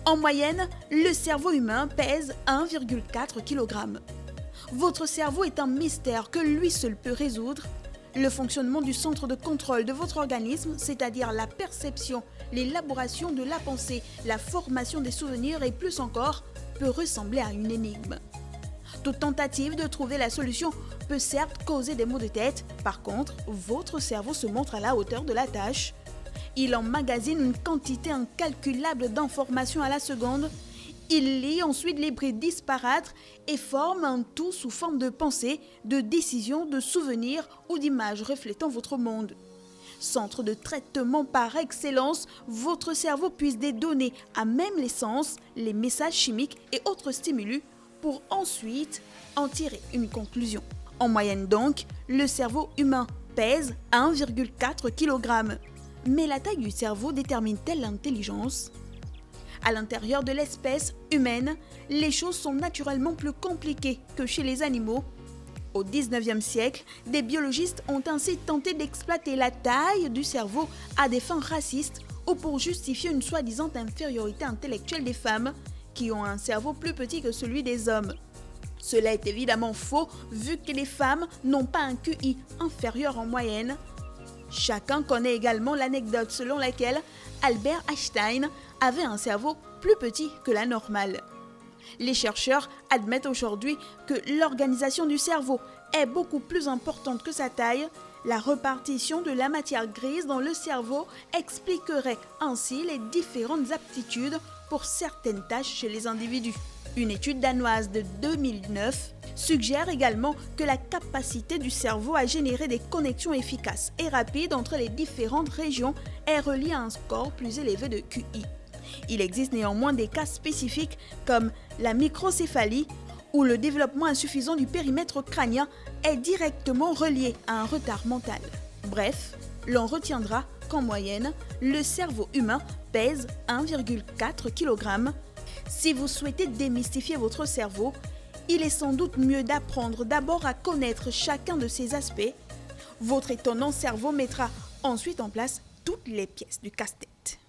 En moyenne, le cerveau humain pèse 1,4 kg. Votre cerveau est un mystère que lui seul peut résoudre. Le fonctionnement du centre de contrôle de votre organisme, c'est-à-dire la perception, l'élaboration de la pensée, la formation des souvenirs et plus encore, peut ressembler à une énigme. Toute tentative de trouver la solution peut certes causer des maux de tête. Par contre, votre cerveau se montre à la hauteur de la tâche. Il emmagasine une quantité incalculable d'informations à la seconde. Il lit ensuite les bribes disparates et forme un tout sous forme de pensée, de décisions, de souvenirs ou d'images reflétant votre monde. Centre de traitement par excellence, votre cerveau puise des données à même les sens, les messages chimiques et autres stimulus pour ensuite en tirer une conclusion. En moyenne donc, le cerveau humain pèse 1,4 kg. Mais la taille du cerveau détermine-t-elle l'intelligence ? À l'intérieur de l'espèce humaine, les choses sont naturellement plus compliquées que chez les animaux. Au XIXe siècle, des biologistes ont ainsi tenté d'exploiter la taille du cerveau à des fins racistes ou pour justifier une soi-disant infériorité intellectuelle des femmes qui ont un cerveau plus petit que celui des hommes. Cela est évidemment faux vu que les femmes n'ont pas un QI inférieur en moyenne. Chacun connaît également l'anecdote selon laquelle Albert Einstein avait un cerveau plus petit que la normale. Les chercheurs admettent aujourd'hui que l'organisation du cerveau est beaucoup plus importante que sa taille. La répartition de la matière grise dans le cerveau expliquerait ainsi les différentes aptitudes pour certaines tâches chez les individus. Une étude danoise de 2009 suggère également que la capacité du cerveau à générer des connexions efficaces et rapides entre les différentes régions est reliée à un score plus élevé de QI. Il existe néanmoins des cas spécifiques comme la microcéphalie où le développement insuffisant du périmètre crânien est directement relié à un retard mental. Bref, l'on retiendra qu'en moyenne, le cerveau humain pèse 1,4 kg. Si vous souhaitez démystifier votre cerveau, il est sans doute mieux d'apprendre d'abord à connaître chacun de ses aspects. Votre étonnant cerveau mettra ensuite en place toutes les pièces du casse-tête.